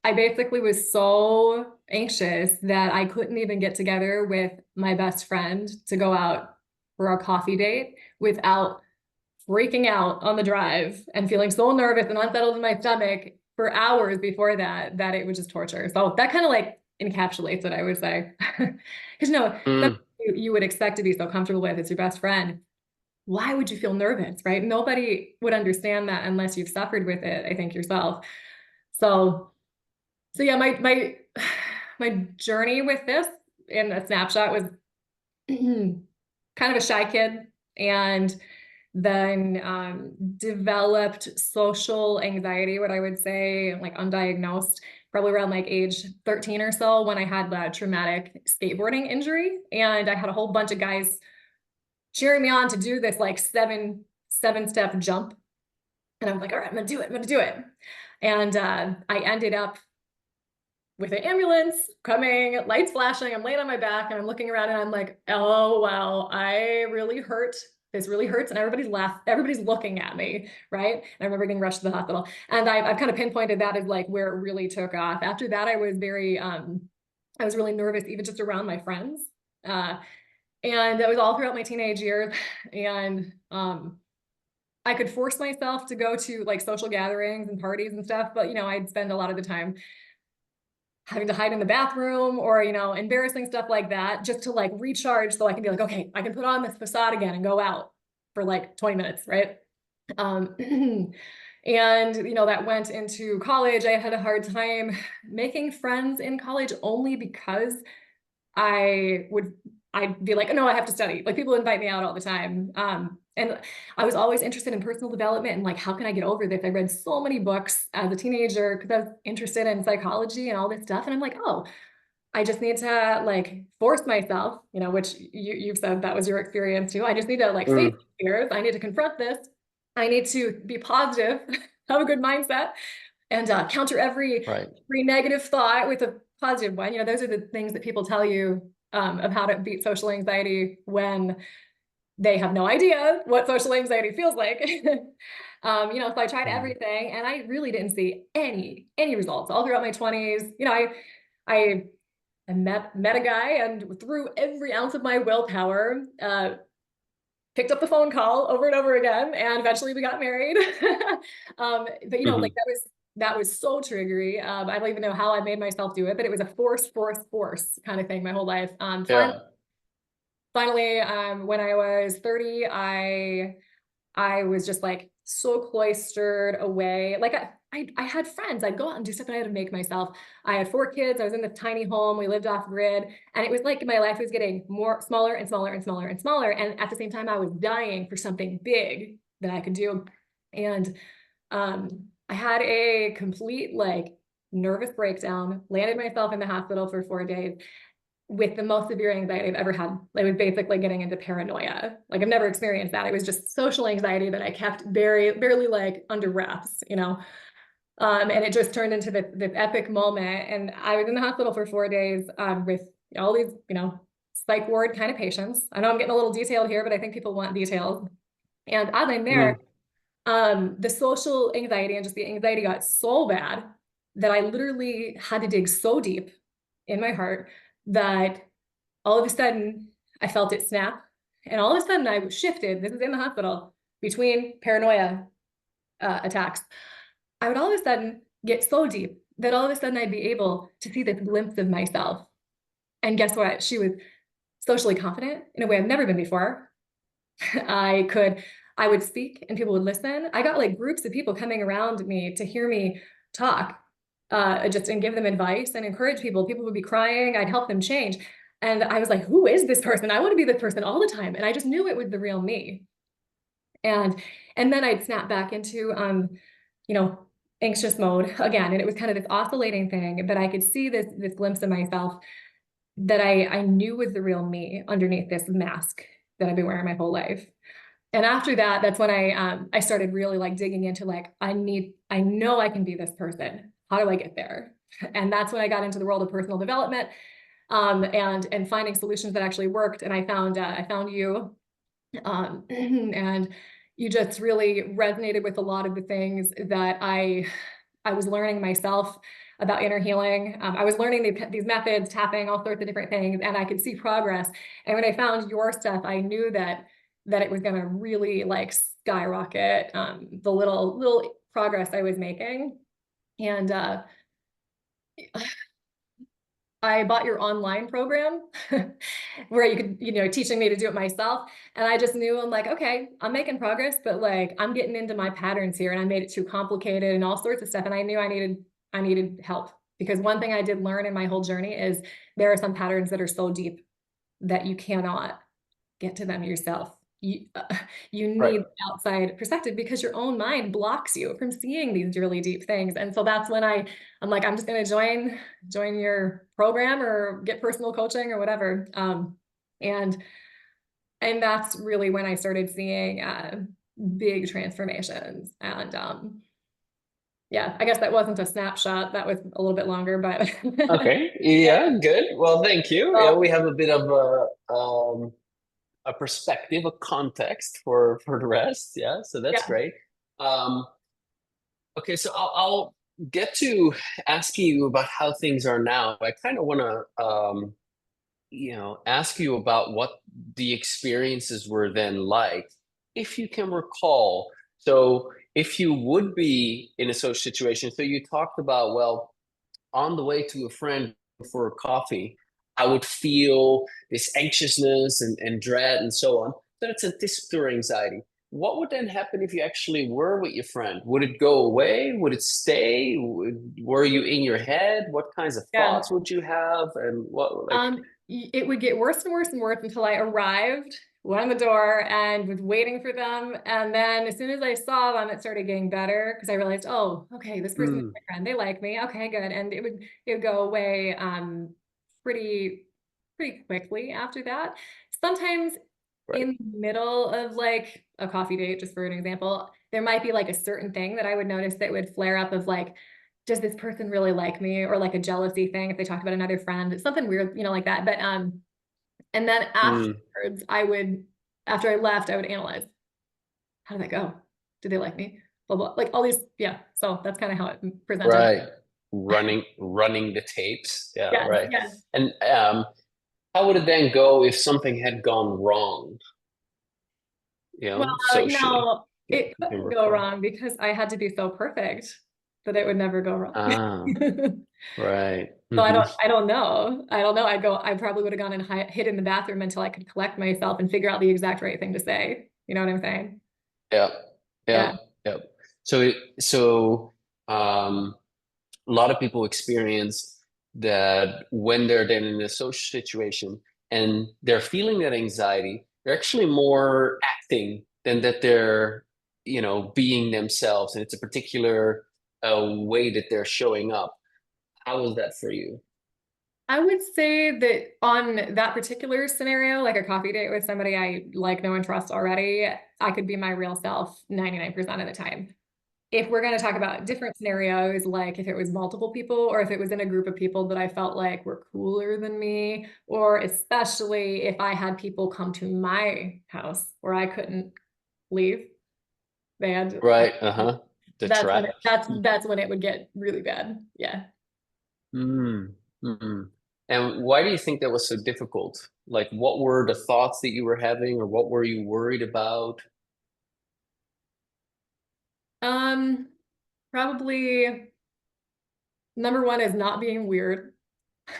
I basically was so anxious that I couldn't even get together with my best friend to go out for a coffee date without freaking out on the drive and feeling so nervous and unsettled in my stomach for hours before that, that it was just torture. So that kind of like encapsulates it, I would say. Because something Mm, you would expect to be so comfortable with, it's your best friend. Why would you feel nervous, right? Nobody would understand that unless you've suffered with it, I think yourself. So, so yeah, my my journey with this in a snapshot was kind of a shy kid, and then developed social anxiety, what I would say, like undiagnosed, probably around like age 13 or so when I had that traumatic skateboarding injury. And I had a whole bunch of guys cheering me on to do this like seven step jump. And I was like, all right, I'm gonna do it. I'm gonna do it. And I ended up with an ambulance coming, lights flashing. I'm laying on my back and I'm looking around and I'm like, oh, wow, I really hurt. This really hurts. And everybody's looking at me, right? And I remember getting rushed to the hospital. And I've kind of pinpointed that as like where it really took off. After that, I was really nervous, even just around my friends. Uh, and it was all throughout my teenage years. And I could force myself to go to like social gatherings and parties and stuff, but I'd spend a lot of the time having to hide in the bathroom or embarrassing stuff like that just to like recharge so I can be like, okay, I can put on this facade again and go out for like 20 minutes, right? um and that went into college. I had a hard time making friends in college only because I'd be like, no, I have to study. Like people invite me out all the time. And I was always interested in personal development and like, how can I get over this? I read so many books as a teenager because I was interested in psychology and all this stuff. And I'm like, oh, I just need to like force myself, which you've said that was your experience too. I just need to like face mm, fears. I need to confront this. I need to be positive, have a good mindset, and counter right. every negative thought with a positive one. Those are the things that people tell you of how to beat social anxiety when they have no idea what social anxiety feels like. So I tried Mm, everything, and I really didn't see any results all throughout my 20s. I met a guy, and through every ounce of my willpower, picked up the phone call over and over again, and eventually we got married. But like mhm. that was so triggery. I don't even know how I made myself do it, but it was a force kind of thing my whole life. Yeah. Finally, when I was 30, I was just like so cloistered away. Like I had friends. I'd go out and do stuff, and I had to make myself. I had 4 kids. I was in this tiny home. We lived off grid, and it was like my life was getting more smaller and smaller and smaller and smaller. And at the same time, I was dying for something big that I could do. And I had a complete like nervous breakdown. Landed myself in the hospital for 4 days with the most severe anxiety I've ever had. I was basically getting into paranoia. Like I've never experienced that. It was just social anxiety that I kept barely like under wraps. And it just turned into this epic moment. And I was in the hospital for 4 days with all these, psych ward kind of patients. I know I'm getting a little detailed here, but I think people want details. And as I'm there, Mm, the social anxiety and just the anxiety got so bad that I literally had to dig so deep in my heart that all of a sudden I felt it snap. And all of a sudden I shifted, this is in the hospital, between paranoia attacks. I would all of a sudden get so deep that all of a sudden I'd be able to see this glimpse of myself. And guess what? She was socially confident in a way I've never been before. I could, I would speak and people would listen. I got like groups of people coming around me to hear me talk, just and give them advice and encourage people. People would be crying. I'd help them change. And I was like, who is this person? I want to be this person all the time. And I just knew it was the real me. And and then I'd snap back into you know, anxious mode again. And it was kind of this oscillating thing, but I could see this glimpse of myself that I knew was the real me underneath this mask that I've been wearing my whole life. And after that, that's when I started really like digging into like I know I can be this person. How do I get there? And that's when I got into the world of personal development, and finding solutions that actually worked. And I found you, and you just really resonated with a lot of the things that I was learning myself. about inner healing. I was learning these methods, tapping, all sorts of different things, and I could see progress. And when I found your stuff, I knew that it was going to really like skyrocket the little progress I was making. And I bought your online program where you could, teaching me to do it myself. And I just knew, I'm like, okay, I'm making progress, but like I'm getting into my patterns here, and I made it too complicated and all sorts of stuff. And I knew I needed help, because one thing I did learn in my whole journey is there are some patterns that are so deep that you cannot get to them yourself. You Right. need outside perspective, because your own mind blocks you from seeing these really deep things. And so that's when I'm like, I'm just going to join your program or get personal coaching or whatever. And that's really when I started seeing big transformations. And yeah, I guess that wasn't a snapshot. That was a little bit longer, but Okay. Yeah, good. Well, thank you. Yeah, we well, have a bit of a perspective, a context for the rest. Yeah, so that's yeah, great. Um, okay, so I'll get to asking you about how things are now. I kind of want to ask you about what the experiences were then like, if you can recall. So if you would be in a social situation, so you talked about, well, on the way to a friend for a coffee, I would feel this anxiousness and dread and so on. So that's anticipatory anxiety. What would then happen if you actually were with your friend? Would it go away? Would it stay? Were you in your head? What kinds of yeah. thoughts would you have? And what, like, It would get worse and worse and worse until I arrived, went on the door, and was waiting for them. And then as soon as I saw them, it started getting better, because I realized, oh, okay, this person is mm, my friend. They like me. Okay, good. And it would go away pretty quickly after that. Sometimes right. in the middle of like a coffee date, just for an example, there might be like a certain thing that I would notice that would flare up, of like, does this person really like me? Or like a jealousy thing if they talked about another friend, something weird, like that. But and then Mm, afterwards, after I left, I would analyze, how did that go? Did they like me? Blah blah, like all these, yeah. So that's kind of how it presented. right. Running the tapes. Yeah, Yes, right. yes. And how would it then go if something had gone wrong, Well, socially? no, If it you can couldn't go recall. wrong because I had to be so perfect that it would never go wrong. Ah, right. So Hmm. I don't know. I don't know. I probably would have gone and hid in the bathroom until I could collect myself and figure out the exact right thing to say. You know what I'm saying? Yep. Yeah. Yep. Yep. So um a lot of people experience that when they're then in a social situation and they're feeling that anxiety, they're actually more acting than that they're, being themselves. And it's a particular way that they're showing up. How was that for you? I would say that on that particular scenario, like a coffee date with somebody I like, know, and trust already, I could be my real self 99% of the time. If we're going to talk about different scenarios, like if it was multiple people or if it was in a group of people that I felt like were cooler than me, or especially if I had people come to my house where I couldn't leave, they had, Right. Uh-huh. The trap. that's when it would get really bad. Yeah. Mm, mm. And why do you think that was so difficult? Like, what were the thoughts that you were having, or what were you worried about? Um, Probably number one is not being weird.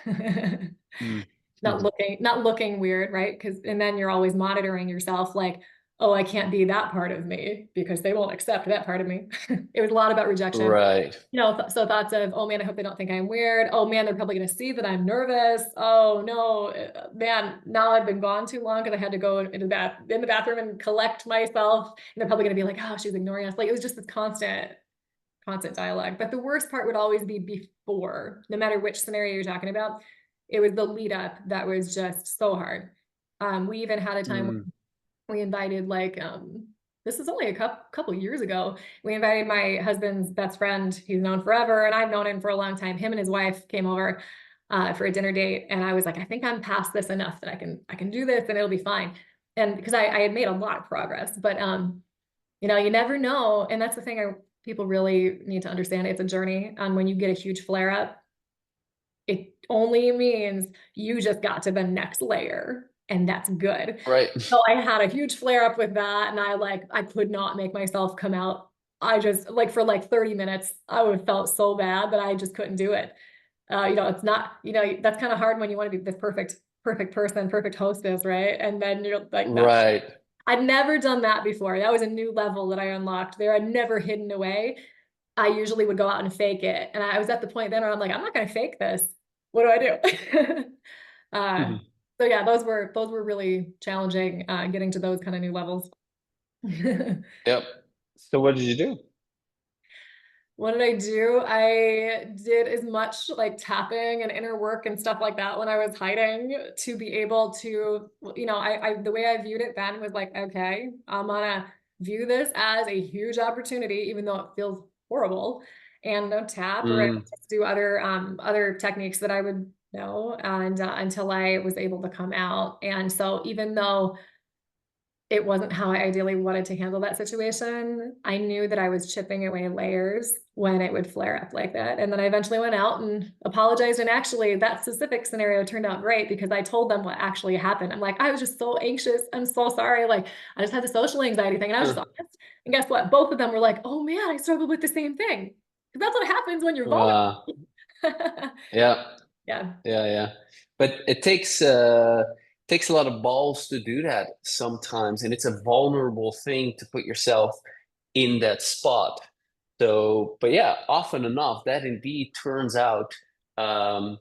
Mm, not mhm. looking weird, right? Because and then you're always monitoring yourself, like, oh, I can't be that part of me because they won't accept that part of me. It was a lot about rejection. Right. So thoughts of, oh man, I hope they don't think I'm weird. Oh man, they're probably going to see that I'm nervous. Oh no, man, now I've been gone too long because I had to go in the bathroom and collect myself. And they're probably going to be like, oh, she's ignoring us. Like it was just this constant dialogue. But the worst part would always be before, no matter which scenario you're talking about. It was the lead up that was just so hard. We even had a time Mm, when we invited this is only a couple years ago. We invited my husband's best friend. He's known forever, and I've known him for a long time. Him and his wife came over for a dinner date, and I was like, I think I'm past this enough that I can do this and it'll be fine. And because I had made a lot of progress, but you never know. And that's the thing People really need to understand it's a journey. And when you get a huge flare up, it only means you just got to the next layer, and that's good. Right. So I had a huge flare up with that, and I could not make myself come out. I just like for like 30 minutes, I would have felt so bad that I just couldn't do it. It's not, that's kind of hard when you want to be this perfect person, perfect hostess, right? And then you're like that. Right. I'd never done that before. That was a new level that I unlocked there. I'd never hidden away. I usually would go out and fake it. And I was at the point then where I'm like, I'm not going to fake this. What do I do? uh, Mhm. so yeah, those were really challenging, getting to those kind of new levels. Yep. So what did you do? What did I do? I did as much like tapping and inner work and stuff like that when I was hiding to be able to, the way I viewed it then was like, okay, I'm gonna view this as a huge opportunity, even though it feels horrible, and tap or Mm, just do other techniques that I would know, and until I was able to come out. And so even though it wasn't how I ideally wanted to handle that situation, I knew that I was chipping away layers when it would flare up like that. And then I eventually went out and apologized. And actually, that specific scenario turned out great because I told them what actually happened. I'm like, I was just so anxious. I'm so sorry. Like, I just had the social anxiety thing. And I was just huh. honest. And guess what? Both of them were like, oh man, I struggled with the same thing. Because that's what happens when you're vulnerable. Uh, yeah. Yeah. Yeah, yeah. But it takes a lot of balls to do that sometimes, and it's a vulnerable thing to put yourself in that spot. So, but yeah, often enough, that indeed turns out, um,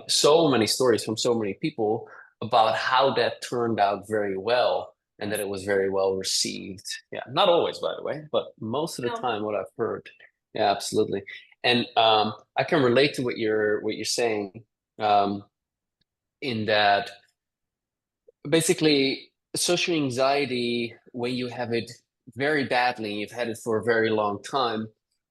so many stories from so many people about how that turned out very well and that Yes. it was very well received. Yeah, not always, by the way, but most of the No. time, what I've heard. Yeah, absolutely. And I can relate to what you're saying, um, in that basically social anxiety, when you have it very badly, you've had it for a very long time,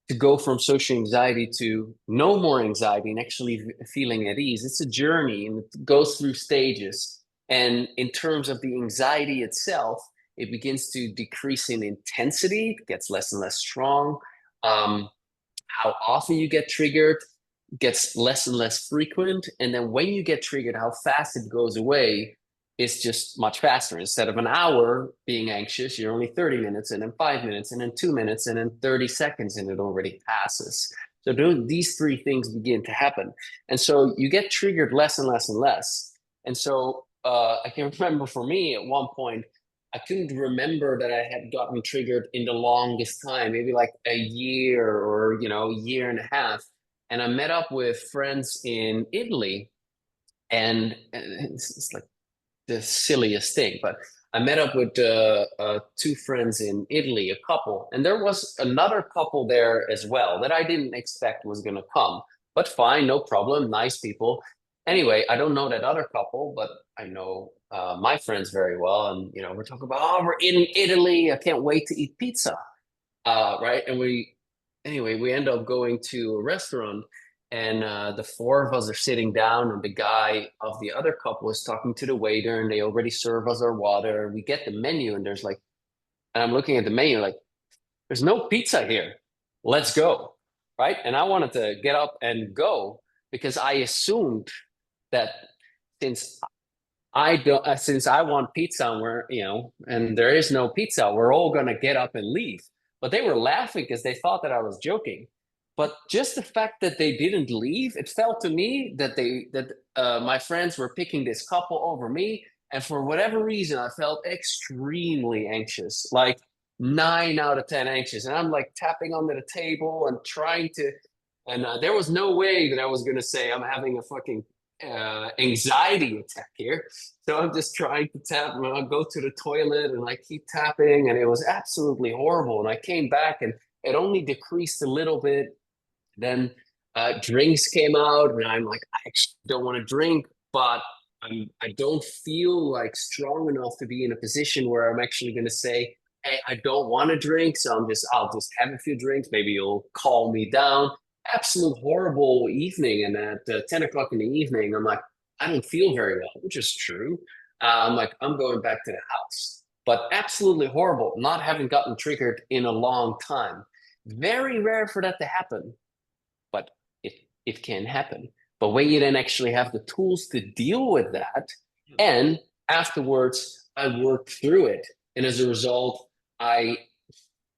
to go from social anxiety to no more anxiety and actually feeling at ease, it's a journey and it goes through stages. And in terms of the anxiety itself, it begins to decrease in intensity, it gets less and less strong. um, how often you get triggered gets less and less frequent. And then when you get triggered, how fast it goes away is just much faster. Instead of an hour being anxious, you're only 30 minutes, and then 5 minutes, and then 2 minutes, and then 30 seconds, and it already passes. So these three things begin to happen. And so you get triggered less and less and less. And so I can remember for me at one point, I couldn't remember that I had gotten triggered in the longest time, maybe like a year or, a year and a half. And I met up with friends in Italy, and it's like the silliest thing, but I met up with two friends in Italy, a couple, and there was another couple there as well that I didn't expect was going to come. But fine, no problem, nice people. Anyway, I don't know that other couple, but I know my friends very well, and we're talking about, oh, we're in Italy, I can't wait to eat pizza, right? And we end up going to a restaurant, and the four of us are sitting down, and the guy of the other couple is talking to the waiter, and they already serve us our water. We get the menu, and and I'm looking at the menu like, there's no pizza here. Let's go, right? And I wanted to get up and go because I assumed that since I don't, since I want pizza, and and there is no pizza, we're all gonna get up and leave. But they were laughing because they thought that I was joking. But just the fact that they didn't leave, it felt to me that my friends were picking this couple over me, and for whatever reason, I felt extremely anxious, like 9 out of 10 anxious, and I'm like tapping under the table and trying to. And there was no way that I was gonna say I'm having a fucking anxiety attack here. So I'm just trying to tap, and I go to the toilet and I keep tapping, and it was absolutely horrible. And I came back, and it only decreased a little bit. Then drinks came out, and I'm like, I actually don't want to drink, but I don't feel like strong enough to be in a position where I'm actually going to say, hey, I don't want to drink, so I'll just have a few drinks. Maybe you'll calm me down. Absolute horrible evening, and at 10 o'clock in the evening, I'm like, I don't feel very well, which is true. I'm like, I'm going back to the house, but absolutely horrible, not having gotten triggered in a long time. very rare for that to happen, but it can happen. But when you then actually have the tools to deal with that, and afterwards I worked through it, and as a result, I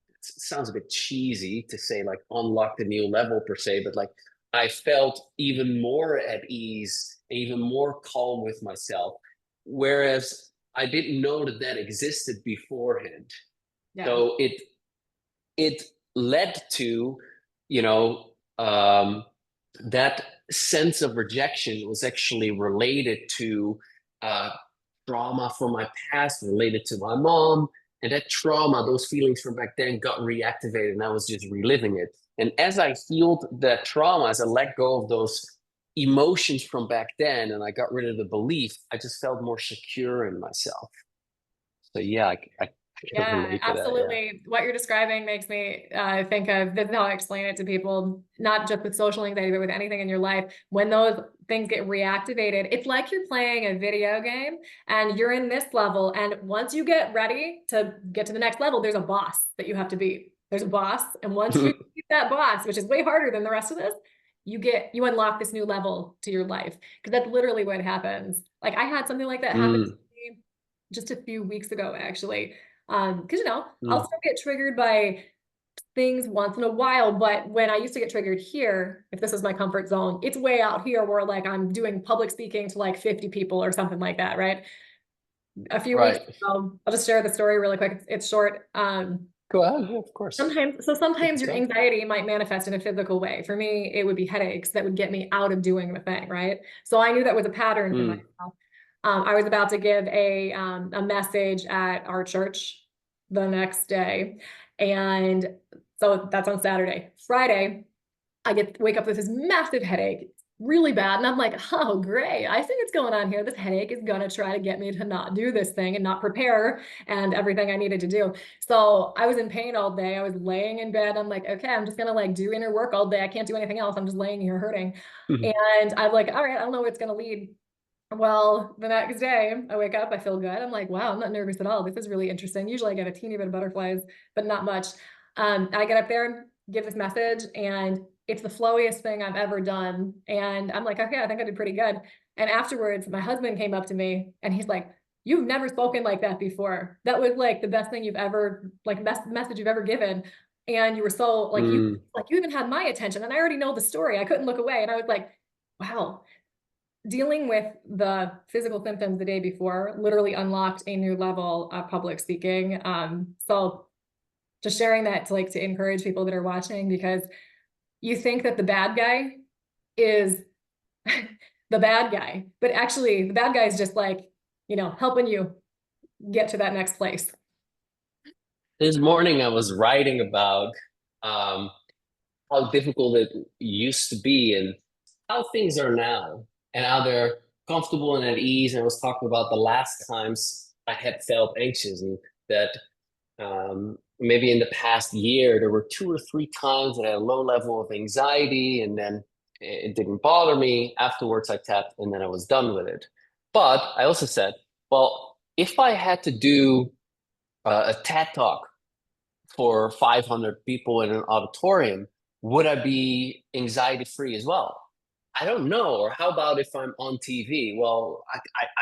it sounds a bit cheesy to say like unlocked a new level per se, but like I felt even more at ease, even more calm with myself, whereas I didn't know that that existed beforehand. Yeah. So it led to, you know, um, that sense of rejection was actually related to uh, trauma from my past, related to my mom. And that trauma, those feelings from back then got reactivated, and I was just reliving it. And as I healed that trauma, as I let go of those emotions from back then and I got rid of the belief, I just felt more secure in myself. So yeah, I can Yeah, relate to that. Yeah. absolutely. What you're describing makes me think of this is how I explain it to people, not just with social anxiety, but with anything in your life. When those things get reactivated, it's like you're playing a video game and you're in this level. And once you get ready to get to the next level, there's a boss that you have to beat. There's a boss. And once you beat that boss, which is way harder than the rest of this, you unlock this new level to your life. Because that's literally what happens. Like I had something like that happen to Mm, me just a few weeks ago, actually. Because I'll mm, still get triggered by things once in a while, but when I used to get triggered here, if this is my comfort zone, it's way out here where like I'm doing public speaking to like 50 people or something like that, right? A few weeks right. ago, I'll just share the story really quick. It's short. Go ahead. Yeah, of course. Take Sometimes your your time. anxiety might manifest in a physical way. For me, it would be headaches that would get me out of doing the thing, right? So I knew that was a pattern for Mm, myself. I was about to give a message at our church the next day, and so that's on Saturday. Friday, wake up with this massive headache, really bad. And I'm like, oh, great. I see what's going on here. This headache is going to try to get me to not do this thing and not prepare and everything I needed to do. So I was in pain all day. I was laying in bed. I'm like, okay, I'm just going to like do inner work all day. I can't do anything else. I'm just laying here hurting. And I'm like, all right, I don't know where it's going to lead. Well, the next day I wake up, I feel good. I'm like, wow, I'm not nervous at all. This is really interesting. Usually I get a teeny bit of butterflies, but not much. I get up there, give this message, and it's the flowiest thing I've ever done. And I'm like, okay, I think I did pretty good. And afterwards, my husband came up to me and he's like, you've never spoken like that before. That was like the best thing you've ever, like best message you've ever given. And you were so mm. like you even had my attention and I already know the story. I couldn't look away. And I was like, wow, dealing with the physical symptoms the day before literally unlocked a new level of public speaking. So just sharing that to encourage people that are watching, because you think that the bad guy is the bad guy, but actually the bad guy is just like, helping you get to that next place. This morning, I was writing about um, how difficult it used to be and how things are now, and how they're comfortable and at ease. And I was talking about the last times I had felt anxious, and that maybe in the past year, there were 2 or 3 times that I had a low level of anxiety, and then it didn't bother me. Afterwards, I tapped, and then I was done with it. But I also said, well, if I had to do a TED talk for 500 people in an auditorium, would I be anxiety free as well? I don't know. Or how about if I'm on TV? Well,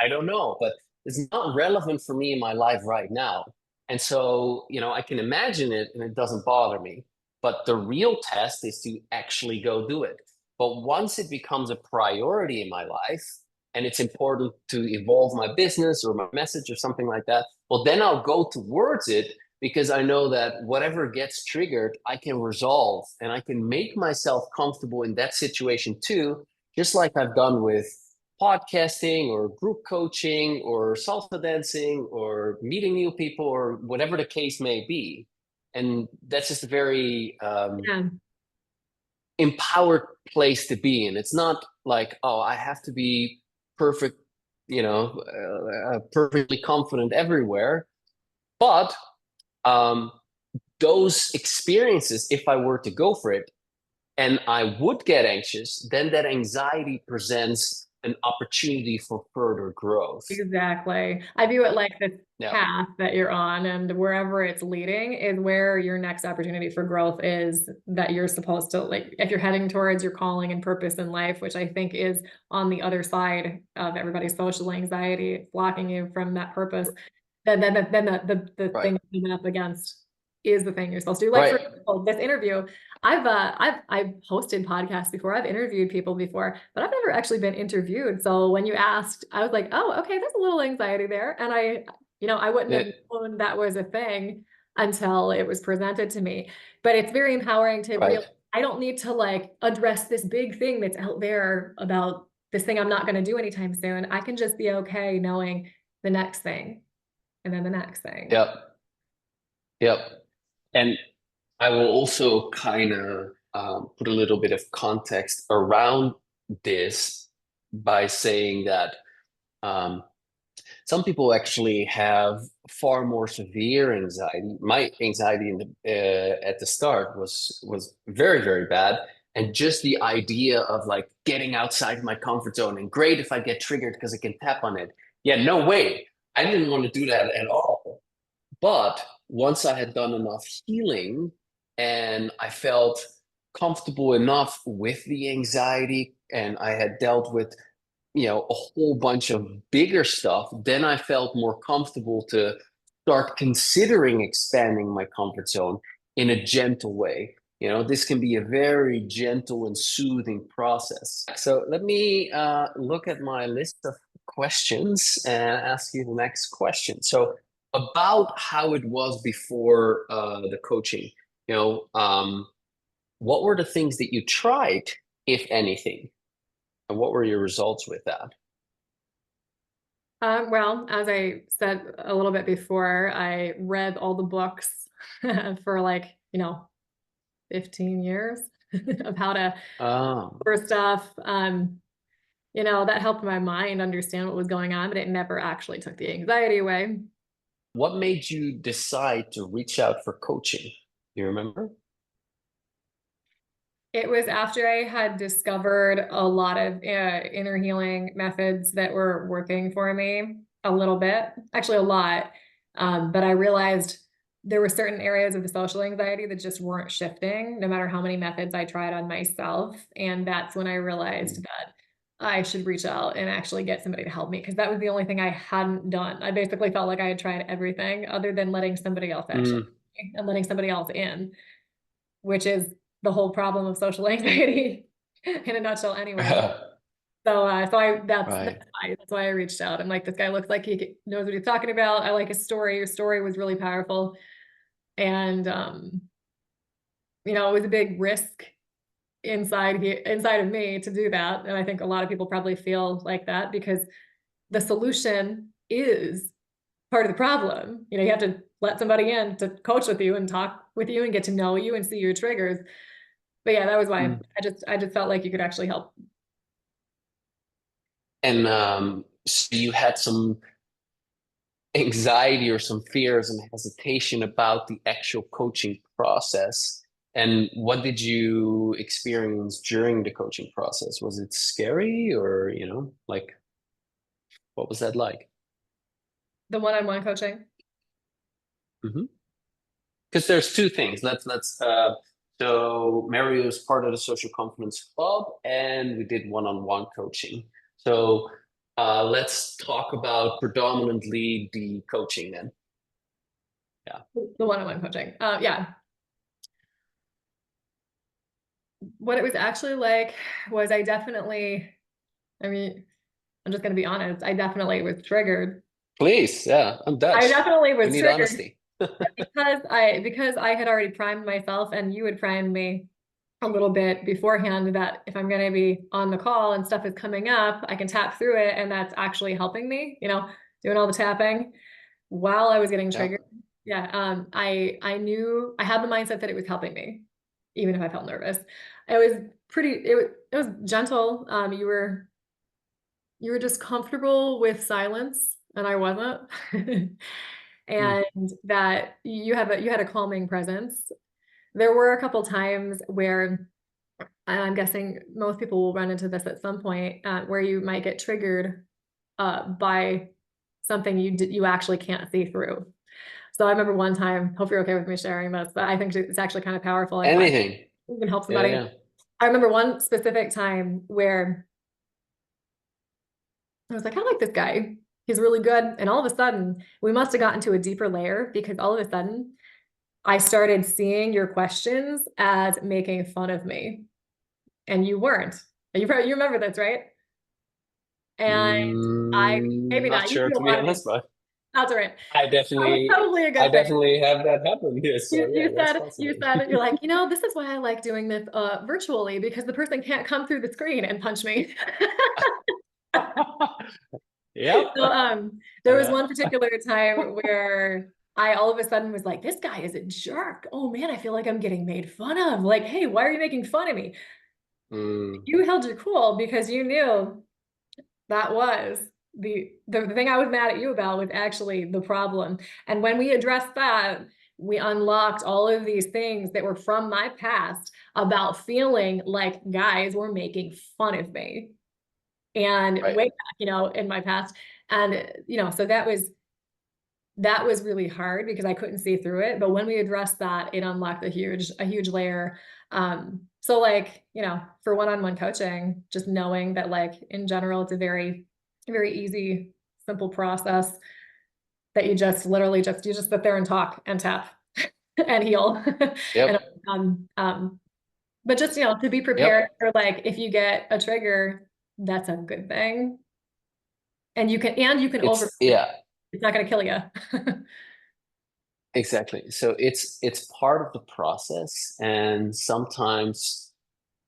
I don't know, but it's not relevant for me in my life right now. And so, I can imagine it and it doesn't bother me. But the real test is to actually go do it. But once it becomes a priority in my life and it's important to evolve my business or my message or something like that, well, then I'll go towards it because I know that whatever gets triggered, I can resolve and I can make myself comfortable in that situation too, just like I've done with podcasting or group coaching or salsa dancing or meeting new people or whatever the case may be. And that's just a very Yeah. empowered place to be in. It's not like, oh, I have to be perfect, perfectly confident everywhere. But um, those experiences, if I were to go for it and I would get anxious, then that anxiety presents an opportunity for further growth. Exactly. I view it like this Yeah. path that you're on, and wherever it's leading is where your next opportunity for growth is, that you're supposed to, like, if you're heading towards your calling and purpose in life, which I think is on the other side of everybody's social anxiety, blocking you from that purpose, then the Right. thing you're up against is the thing you're supposed to do. Like, for Right. example, this interview, I've hosted podcasts before, I've interviewed people before, but I've never actually been interviewed. So when you asked, I was like, oh, okay, there's a little anxiety there. And I wouldn't have It, known that was a thing until it was presented to me. But it's very empowering to realize right. I don't need to like address this big thing that's out there about this thing I'm not going to do anytime soon. I can just be okay knowing the next thing and then the next thing. Yep. Yep. And I will also kind of put a little bit of context around this by saying that um, some people actually have far more severe anxiety. My anxiety at the start was very, very bad, and just the idea of like getting outside my comfort zone, and great if I get triggered because I can tap on it. Yeah, no way. I didn't want to do that at all. But once I had done enough healing and I felt comfortable enough with the anxiety and I had dealt with, a whole bunch of bigger stuff, then I felt more comfortable to start considering expanding my comfort zone in a gentle way. This can be a very gentle and soothing process. So let me look at my list of questions and ask you the next question. So about how it was before the coaching, what were the things that you tried, if anything? And what were your results with that? Well, as I said a little bit before, I read all the books for like, 15 years of how to Um, for stuff. That helped my mind understand what was going on, but it never actually took the anxiety away. what made you decide to reach out for coaching? You remember? It was after I had discovered a lot of inner healing methods that were working for me a little bit, actually a lot. But I realized there were certain areas of the social anxiety that just weren't shifting, no matter how many methods I tried on myself. And that's when I realized that I should reach out and actually get somebody to help me, because that was the only thing I hadn't done. I basically felt like I had tried everything other than letting somebody else actually Mm. and letting somebody else in, which is the whole problem of social anxiety in a nutshell anyways. So I Right. that's why I reached out. I'm like, this guy looks like he knows what he's talking about. I like his story. Your story was really powerful. And it was a big risk inside of me to do that. And I think a lot of people probably feel like that because the solution is part of the problem. You have to let somebody in to coach with you and talk with you and get to know you and see your triggers. But yeah, that was why Mm. I just felt like you could actually help. And so you had some anxiety or some fears and hesitation about the actual coaching process. And what did you experience during the coaching process? Was it scary or, like what was that like? The one-on-one coaching. Because there's two things. So Mary was part of the Social Confidence Club, and we did one-on-one coaching. So let's talk about predominantly the coaching then. Yeah. The one-on-one coaching. Yeah. What it was actually like was I mean, I'm just going to be honest. I definitely was triggered. Please, yeah, I'm I Dutch. definitely We was need triggered honesty. because I had already primed myself and you had primed me a little bit beforehand that if I'm going to be on the call and stuff is coming up, I can tap through it. And that's actually helping me, doing all the tapping while I was getting Yeah. triggered. Yeah. I knew I had the mindset that it was helping me, even if I felt nervous. It was it was gentle. You were just comfortable with silence and I wasn't. Mm. And that you had a calming presence. There were a couple times where I'm guessing most people will run into this at some point, where you might get triggered by something you actually can't see through. So I remember one time, hope you're okay with me sharing this, but I think it's actually kind of powerful. I Anything. can help Yeah, somebody. yeah. I remember one specific time where I was like, I like this guy. He's really good. And all of a sudden, we must have gotten to a deeper layer because all of a sudden, I started seeing your questions as making fun of me, and you weren't. You remember this, right? And I maybe Not not. You sure, feel to be funny. honest, but That's all right. I That was definitely, probably a I good thing. definitely have that happen here. So yeah, that's You fascinating. said you're like, this is why I like doing this virtually because the person can't come through the screen and punch me. Yep. So there was Uh, one particular time where I all of a sudden was like, this guy is a jerk. Oh man, I feel like I'm getting made fun of. Like, hey, why are you making fun of me? mm, You held your cool because you knew that was the thing I was mad at you about was actually the problem. And when we addressed that, we unlocked all of these things that were from my past about feeling like guys were making fun of me. And right. way back, in my past. And so that was really hard because I couldn't see through it. But when we addressed that, it unlocked a huge layer. So like, for one-on-one coaching, just knowing that like in general, it's a very, very easy, simple process that you just literally you just sit there and talk and tap and heal. And Yep. but just, to be prepared Yep. for like if you get a trigger, that's a good thing. And you can over It's yeah, it's not going to kill you. exactly. So it's part of the process, and sometimes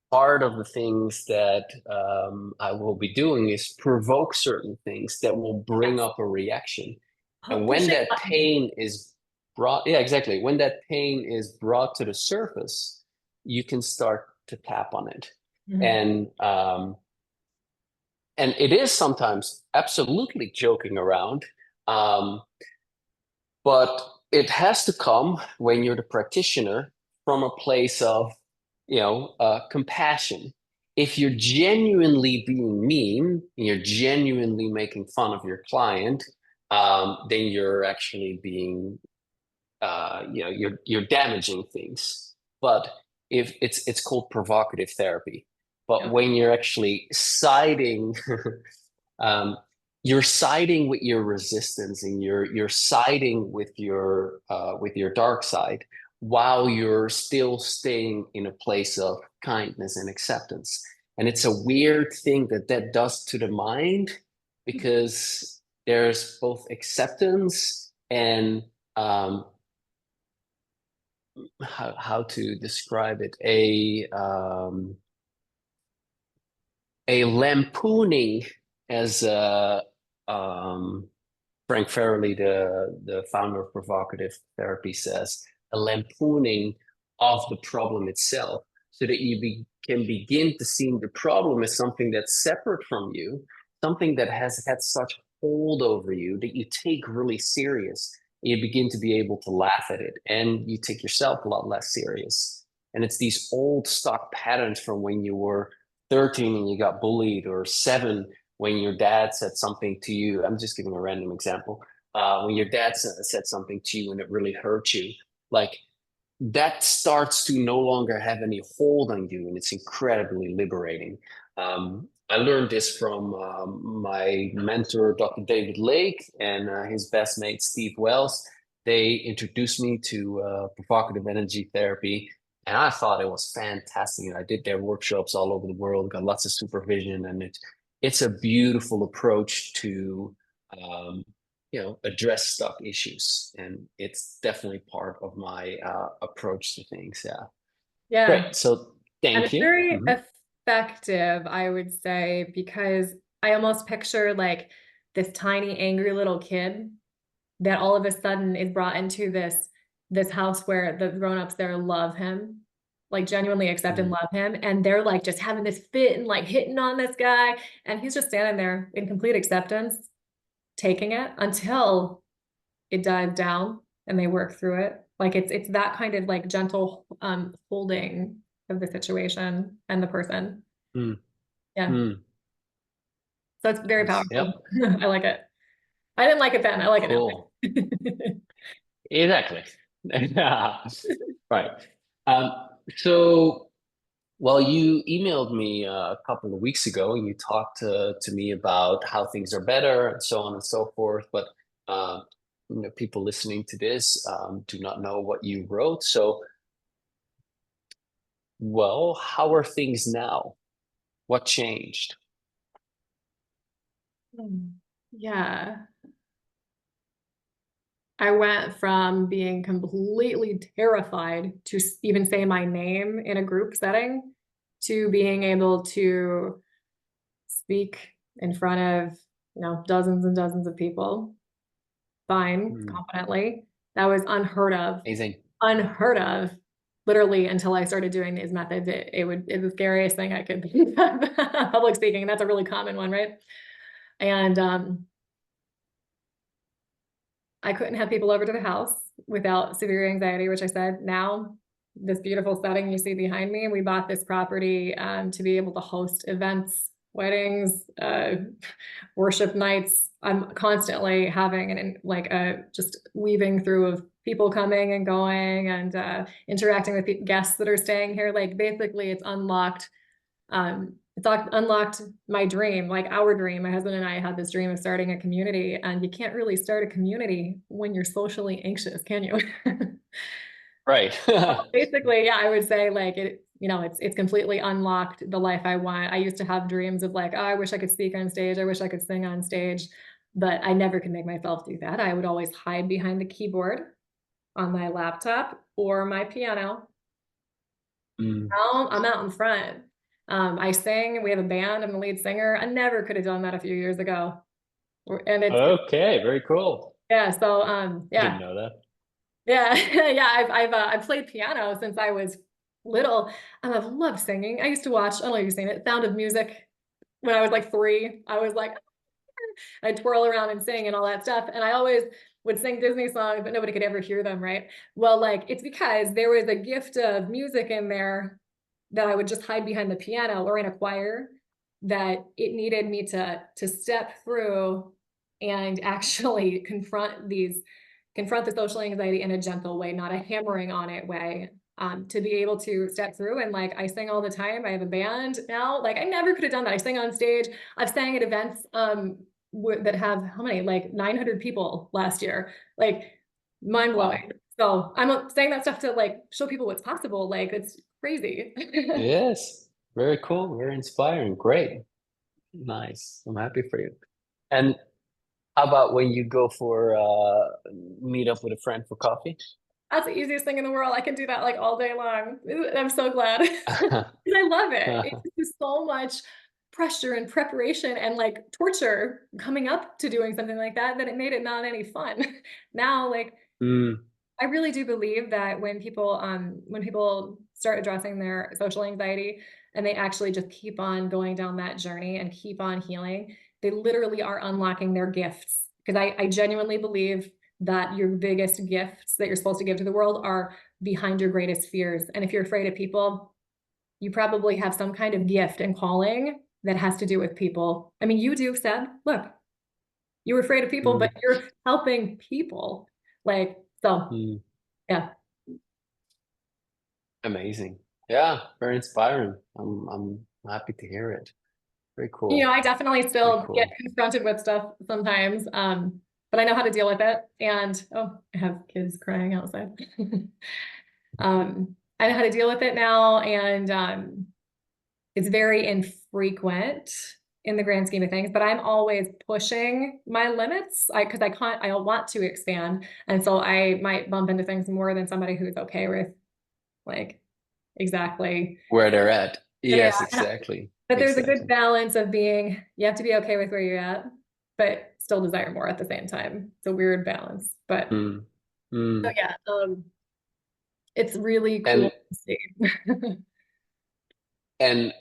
part of the things that I will be doing is provoke certain things that will bring Yes. up a reaction. And when Pushing that buttons. pain is brought, yeah, exactly. When that pain is brought to the surface, you can start to tap on it. Mhm. And and it is sometimes absolutely joking around. Um, but it has to come when you're the practitioner from a place of compassion. If you're genuinely being mean and you're genuinely making fun of your client, then you're actually being you're damaging things. But if it's called provocative therapy. But Yeah. when you're actually siding um, you're siding with your resistance, and you're siding with your dark side, while you're still staying in a place of kindness and acceptance. And it's a weird thing that does to the mind, because there's both acceptance and how to describe it, a lampooning, as um, Frank Farrelly, the founder of provocative therapy, says, a lampooning of the problem itself, so that can begin to see the problem as something that's separate from you, something that has had such hold over you that you take really serious. You begin to be able to laugh at it, and you take yourself a lot less serious. And it's these old stock patterns from when you were 13 and you got bullied, or 7 when your dad said something to you. I'm just giving a random example. When your dad said something to you and it really hurt you, like, that starts to no longer have any hold on you, and it's incredibly liberating. I learned this from my mentor, Dr. David Lake, and his best mate, Steve Wells. They introduced me to provocative energy therapy, and I thought it was fantastic. I did their workshops all over the world, got lots of supervision, and it's a beautiful approach to um, address stuck issues, and it's definitely part of my approach to things. Yeah, Yeah. great. So And thank it's you. very Mhm. effective, I would say, because I almost picture like this tiny, angry little kid that all of a sudden is brought into this house where the grown-ups there love him, like genuinely accept and Mhm. love him. And they're like just having this fit and like hitting on this guy. And he's just standing there in complete acceptance, taking it until it dies down and they work through it. Like it's that kind of like gentle holding. of the situation and the person. Mm, Yeah. mm. So it's very Nice. Yep. powerful. I like it. I didn't like it then. I like it Cool. now. Exactly. Right. Um, so, well, you emailed me a couple of weeks ago and you talked to me about how things are better and so on and so forth. But uh, people listening to this do not know what you wrote. So, well, how are things now? What changed? Yeah. I went from being completely terrified to even say my name in a group setting to being able to speak in front of, dozens and dozens of people fine, Hmm. confidently. That was Amazing. unheard of, literally until I started doing these methods. It's the scariest thing I could think of. Public speaking, that's a really common one, right? And I couldn't have people over to the house without severe anxiety, which I said now, this beautiful setting you see behind me, we bought this property to be able to host events, weddings, worship nights. I'm constantly having like just weaving through of people coming and going and interacting with guests that are staying here. Like basically, it's unlocked my dream, like our dream. My husband and I had this dream of starting a community, and you can't really start a community when you're socially anxious, can you? Right. Basically, yeah, I would say like it's completely unlocked the life I want. I used to have dreams of like, oh, I wish I could speak on stage. I wish I could sing on stage, but I never could make myself do that. I would always hide behind the keyboard on my laptop or my piano. Mm. Now I'm out in front. I sing. We have a band. I'm the lead singer. I never could have done that a few years ago. And it's Okay, very cool. yeah. So I didn't yeah. know that. Yeah, yeah. I've played piano since I was little, and I've loved singing. I used to watch. I don't know if you've seen it, Sound of Music. When I was like 3, I was like, I'd twirl around and sing and all that stuff. And I always would sing Disney songs, but nobody could ever hear them, right? Well, like it's because there was a gift of music in there that I would just hide behind the piano or in a choir that it needed me to step through and actually confront the social anxiety in a gentle way, not a hammering on it way. To be able to step through and like I sing all the time. I have a band now. Like I never could have done that. I sing on stage. I've sang at events that have how many like 900 people last year. Like mind blowing. Wow. So I'm saying that stuff to like show people what's possible. Like it's crazy. Yes. Very cool. Very inspiring. Great. Nice. I'm happy for you. And how about when you go for meet up with a friend for coffee? That's the easiest thing in the world. I can do that like all day long. I'm so glad. I love it. It's just so much pressure and preparation and like torture coming up to doing something like that that it made it not any fun. Now, like Mm, I really do believe that when people start addressing their social anxiety and they actually just keep on going down that journey and keep on healing, they literally are unlocking their gifts. Because I genuinely believe that your biggest gifts that you're supposed to give to the world are behind your greatest fears. And if you're afraid of people, you probably have some kind of gift and calling that has to do with people. I mean, you do, Seb. Look, you were afraid of people, but mm, you're helping people. Like, so mm. yeah. Amazing. Yeah, very inspiring. I'm happy to hear it. Very cool. I definitely Very still get cool. confronted with stuff sometimes, but I know how to deal with it. And oh, I have kids crying outside. I know how to deal with it now, and it's very infrequent in the grand scheme of things. But I'm always pushing my limits, because I can't. I want to expand, and so I might bump into things more than somebody who's okay with like exactly. Where they're at. Yes, Yeah. exactly. But there's a good Exactly. balance of you have to be okay with where you're at, but still desire more at the same time. It's a weird balance. But Mm, so mm. yeah, it's really cool And to see. and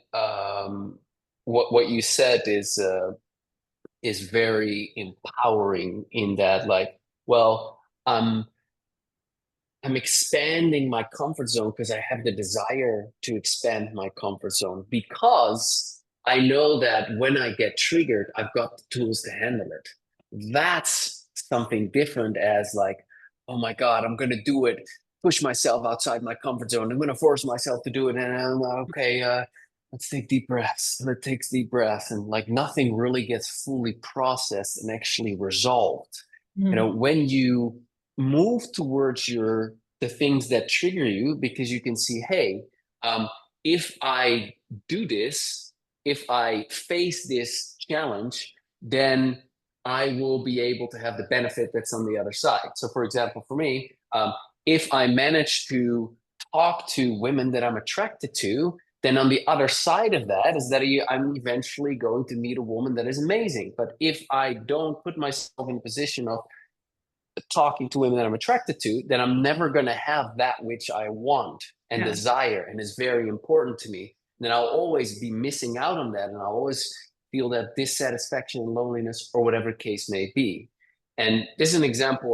what you said is very empowering in that like, well, I'm expanding my comfort zone because I have the desire to expand my comfort zone because I know that when I get triggered, I've got the tools to handle it. That's something different as like, oh my God, I'm going to do it, push myself outside my comfort zone. I'm going to force myself to do it. And I'm okay, let's take deep breaths. Let's take deep breaths. And like nothing really gets fully processed and actually resolved. You know, Mhm. when you move towards the things that trigger you because you can see, hey, if I do this, if I face this challenge, then I will be able to have the benefit that's on the other side. So for example, for me, if I manage to talk to women that I'm attracted to, then on the other side of that is that I'm eventually going to meet a woman that is amazing. But if I don't put myself in a position of talking to women that I'm attracted to, then I'm never going to have that which I want and Yeah. desire and is very important to me. Then I'll always be missing out on that. And I'll always feel that dissatisfaction and loneliness or whatever case may be. And this is an example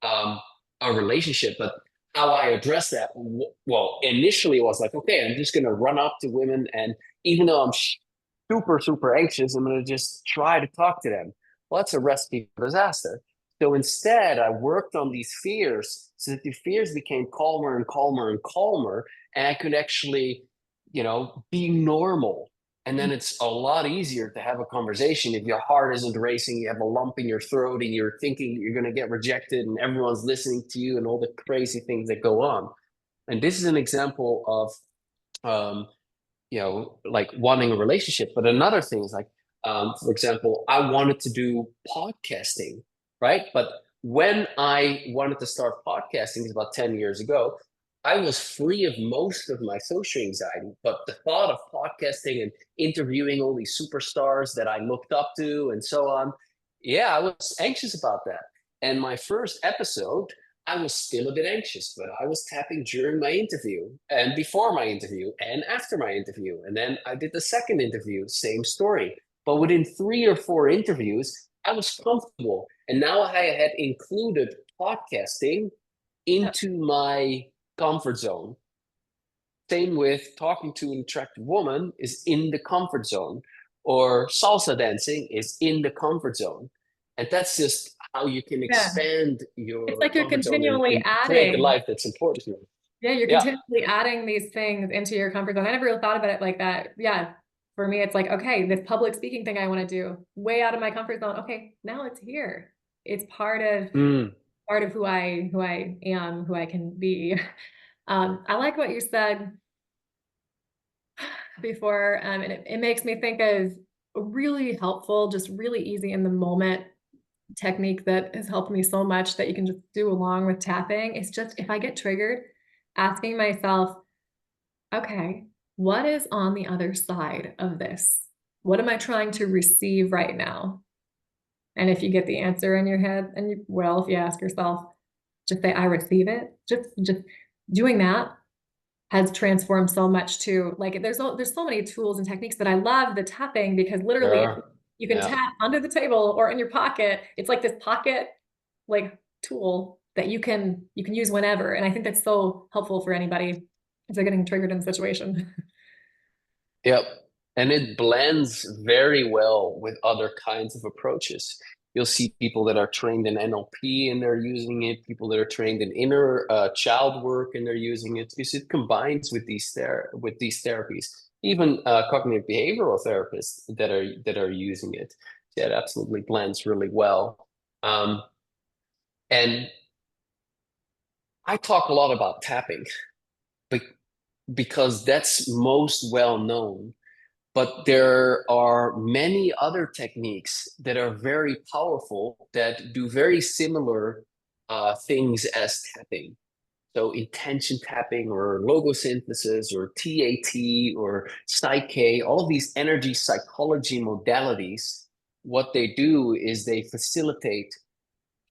of a relationship, but how I address that, well, initially it was like, okay, I'm just going to run up to women. And even though I'm super, super anxious, I'm going to just try to talk to them. Well, that's a recipe for disaster. So instead, I worked on these fears so that the fears became calmer and calmer and calmer, and I could actually, be normal. And then it's a lot easier to have a conversation if your heart isn't racing, you have a lump in your throat, and you're thinking you're going to get rejected, and everyone's listening to you, and all the crazy things that go on. And this is an example of like wanting a relationship. But another thing is like, for example, I wanted to do podcasting, right? But when I wanted to start podcasting, it's about 10 years ago, I was free of most of my social anxiety. But the thought of podcasting and interviewing all these superstars that I looked up to and so on, yeah, I was anxious about that. And my first episode, I was still a bit anxious, but I was tapping during my interview and before my interview and after my interview. And then I did the second interview, same story. But within 3 or 4 interviews, I was comfortable. And now I had included podcasting Yeah. into my comfort zone. Same with talking to an attractive woman is in the comfort zone, or salsa dancing is in the comfort zone. And that's just how you can Yeah. expand It's your like you're comfort zone and, continually and create the adding. life that's important to you. Yeah, you're Yeah. continually adding these things into your comfort zone. I never really thought about it like that. Yeah. For me, it's like, okay, this public speaking thing I want to do, way out of my comfort zone. Okay, now it's here. It's Mm. part of who I am, who I can be. I like what you said before, and it makes me think of a really helpful, just really easy in the moment technique that has helped me so much that you can just do along with tapping. It's just if I get triggered, asking myself, okay, what is on the other side of this? What am I trying to receive right now? And if you get the answer in your head, and if you ask yourself, just say, I receive it. Just doing that has transformed so much too. Like there's so many tools and techniques that I love the tapping because literally Sure. you can Yeah. tap under the table or in your pocket. It's like this pocket like tool that you can use whenever. And I think that's so helpful for anybody if they're getting triggered in a situation. Yep. And it blends very well with other kinds of approaches. You'll see people that are trained in NLP and they're using it, people that are trained in inner child work and they're using it because it combines with these therapies. Even cognitive behavioral therapists that are using it. Yeah, it absolutely blends really well. Um, and I talk a lot about tapping, but because that's most well known. But there are many other techniques that are very powerful that do very similar things as tapping. So intention tapping or logo synthesis or TAT or Psyche, all of these energy psychology modalities, what they do is they facilitate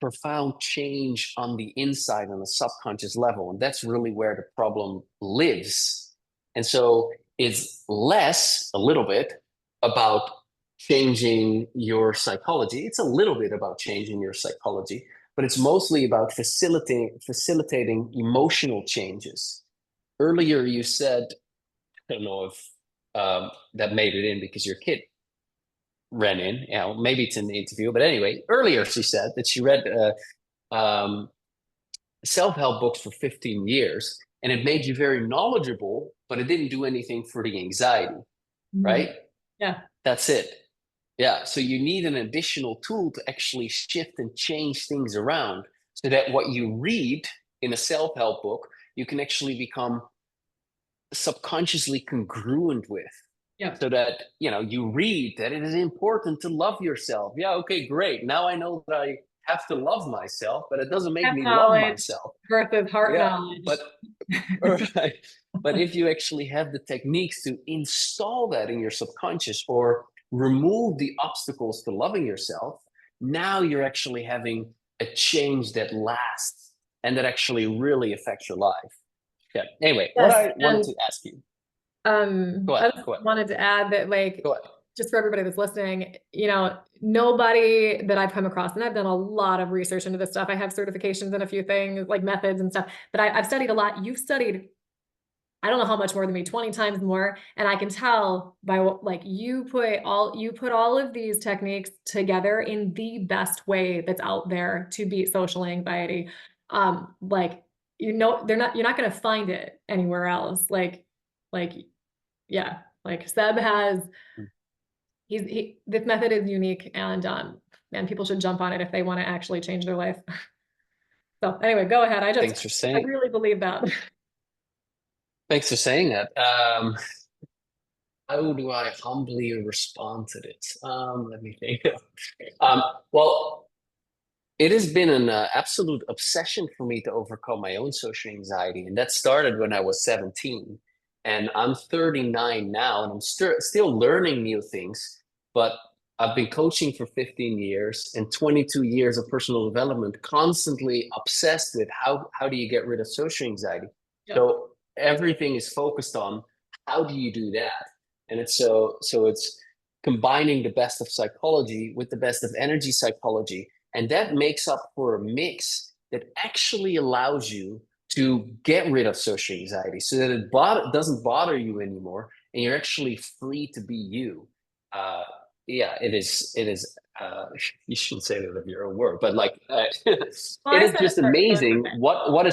profound change on the inside on a subconscious level. And that's really where the problem lives. And so it's less, a little bit, about changing your psychology. It's a little bit about changing your psychology, but it's mostly about facilitating emotional changes. Earlier, you said, I don't know if that made it in because your kid ran in. You know, maybe it's in the interview, but anyway, earlier she said that she read self-help books for 15 years and it made you very knowledgeable, but it didn't do anything for the anxiety, Mhm. right? Yeah. That's it. Yeah. So you need an additional tool to actually shift and change things around so that what you read in a self-help book, you can actually become subconsciously congruent with. Yeah. So that, you know, you read that it is important to love yourself. Yeah, okay, great. Now I know that I have to love myself, but it doesn't make Head me love knowledge myself. versus heart Yeah, knowledge. but right. But if you actually have the techniques to install that in your subconscious or remove the obstacles to loving yourself, now you're actually having a change that lasts and that actually really affects your life. Yeah. Anyway, what Yes. I wanted And to ask you. Go I ahead. just Go ahead. wanted to add that, like, Go ahead. just for everybody that's listening, nobody that I've come across, and I've done a lot of research into this stuff. I have certifications in a few things, like methods and stuff, but I've studied a lot. You've studied, I don't know how much more than me, 20 times more. And I can tell by like you put all of these techniques together in the best way that's out there to beat social anxiety. Like, you're not going to find it anywhere else. Like, yeah, like Seb has, this method is unique, and man, people should jump on it if they want to actually change their life. So anyway, go ahead. Thanks for I saying. really believe that. Thanks for saying that. How do I humbly respond to this? Let me think. Um, well, it has been an absolute obsession for me to overcome my own social anxiety, and that started when I was 17. And I'm 39 now, and I'm still learning new things. But I've been coaching for 15 years and 22 years of personal development, constantly obsessed with how do you get rid of social anxiety. Yep. So everything is focused on how do you do that, and it's combining the best of psychology with the best of energy psychology, and that makes up for a mix that actually allows you to get rid of social anxiety so that doesn't bother you anymore and you're actually free to be you. Uh, yeah, it is, you shouldn't say that of your own word, but like, Well, it I is said it just first, so it's amazing okay. what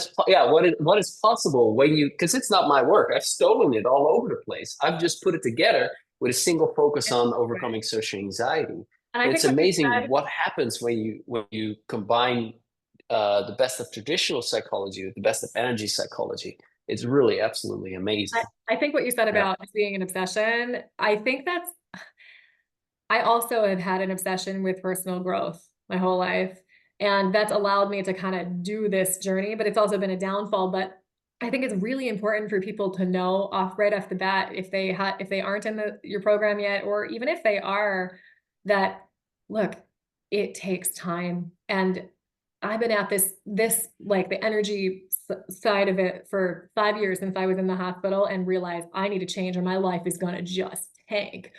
is possible when you, because it's not my work. I've stolen it all over the place. I've just put it together with a single focus on overcoming social anxiety. And I And it's think what you amazing said, what happens when you combine the best of traditional psychology with the best of energy psychology. It's really absolutely I, amazing. I think what you said Yeah. about being an obsession, I also have had an obsession with personal growth my whole life. And that's allowed me to kind of do this journey, but it's also been a downfall. But I think it's really important for people to know right off the bat, if they aren't in your program yet, or even if they are, that look, it takes time. And I've been at this like the energy side of it for 5 years since I was in the hospital, and realized I need to change or my life is going to just tank.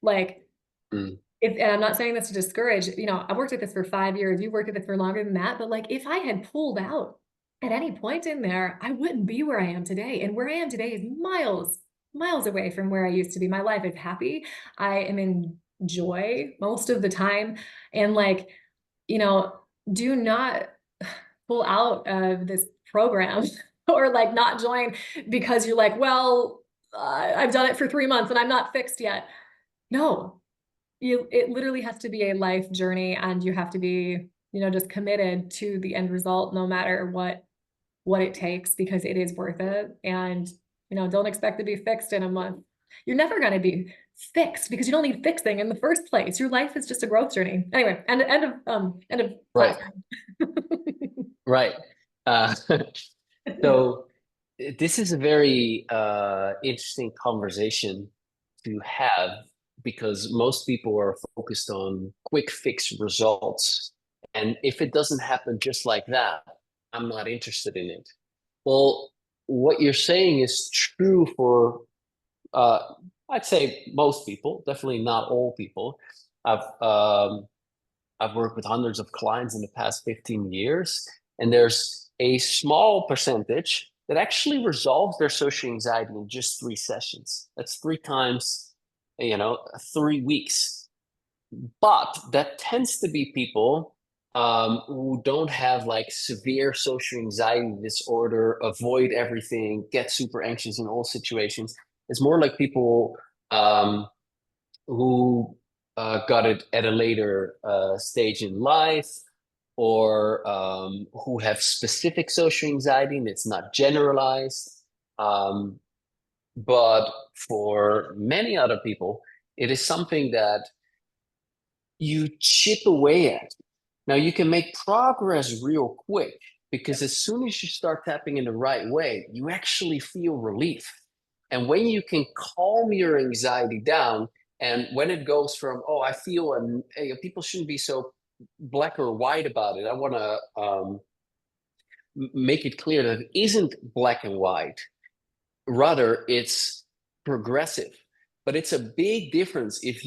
Like, Mm. and I'm not saying this to discourage, I've worked at this for 5 years. You've worked at this for longer than that. But like, if I had pulled out at any point in there, I wouldn't be where I am today. And where I am today is miles away from where I used to be. My life is happy. I am in joy most of the time. And like, you know, do not pull out of this program or like not join because you're like, well, I've done it for 3 months and I'm not fixed yet. No, it literally has to be a life journey, and you have to be, just committed to the end result, no matter what it takes, because it is worth it. And, don't expect to be fixed in a month. You're never going to be fixed because you don't need fixing in the first place. Your life is just a growth journey. Anyway, end of Right. class. Right. Uh, so this is a very interesting conversation to have because most people are focused on quick fix results. And if it doesn't happen just like that, I'm not interested in it. Well, what you're saying is true for, uh, I'd say most people, definitely not all people. I've I've worked with hundreds of clients in the past 15 years, and there's a small percentage that actually resolves their social anxiety in just 3 sessions. That's 3 times, 3 weeks. But that tends to be people who don't have like severe social anxiety disorder, avoid everything, get super anxious in all situations. It's more like people who got it at a later stage in life, or who have specific social anxiety and it's not generalized. Um, but for many other people, it is something that you chip away at. Now you can make progress real quick because as soon as you start tapping in the right way, you actually feel relief. And when you can calm your anxiety down, and when it goes from, oh, I feel, and hey, people shouldn't be so black or white about it. I want to make it clear that it isn't black and white. Rather, it's progressive. But it's a big difference if if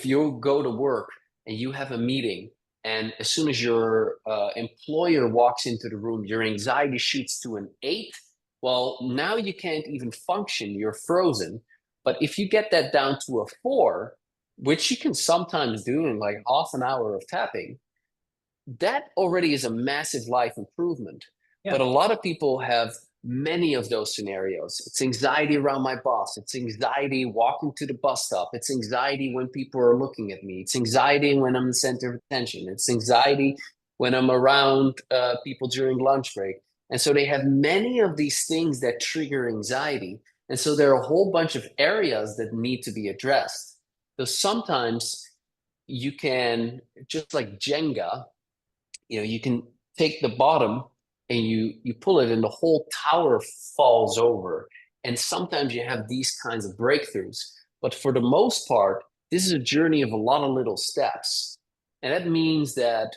you go to work and you have a meeting, and as soon as your employer walks into the room, your anxiety shoots to an 8. Well, now you can't even function. You're frozen. But if you get that down to a 4, which you can sometimes do in like half an hour of tapping, that already is a massive life improvement. But Yeah. a lot of people have many of those scenarios. It's anxiety around my boss. It's anxiety walking to the bus stop. It's anxiety when people are looking at me. It's anxiety when I'm the center of attention. It's anxiety when I'm around people during lunch break. And so they have many of these things that trigger anxiety. And so there are a whole bunch of areas that need to be addressed. So sometimes you can, just like Jenga, you can take the bottom and you pull it and the whole tower falls over. And sometimes you have these kinds of breakthroughs. But for the most part, this is a journey of a lot of little steps. And that means that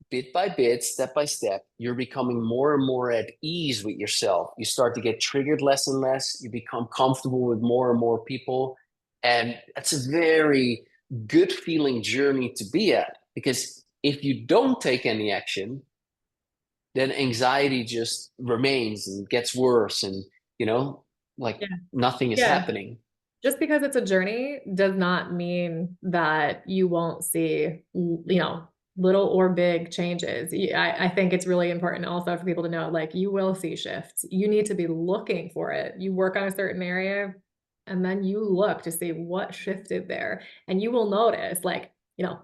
bit by bit, step by step, you're becoming more and more at ease with yourself. You start to get triggered less and less. You become comfortable with more and more people. And that's a very good feeling journey to be at, because if you don't take any action, then anxiety just remains and gets worse, and like Yeah. nothing is Yeah. happening. Just because it's a journey does not mean that you won't see, little or big changes. I think it's really important also for people to know, like, you will see shifts. You need to be looking for it. You work on a certain area and then you look to see what shifted there. And you will notice, like,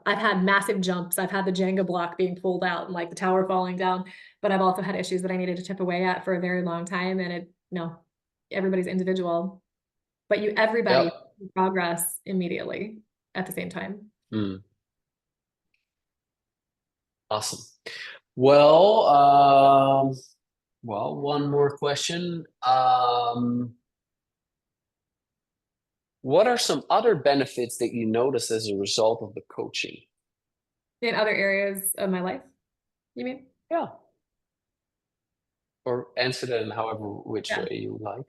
I've had massive jumps. I've had the Jenga block being pulled out and like the tower falling down, but I've also had issues that I needed to chip away at for a very long time. And everybody's individual, but everybody Yep. progress immediately at the same time. Mm, awesome. Well, one more question. What are some other benefits that you notice as a result of the coaching? In other areas of my life, you mean? Yeah. Or answer that in however which Yeah. way you like.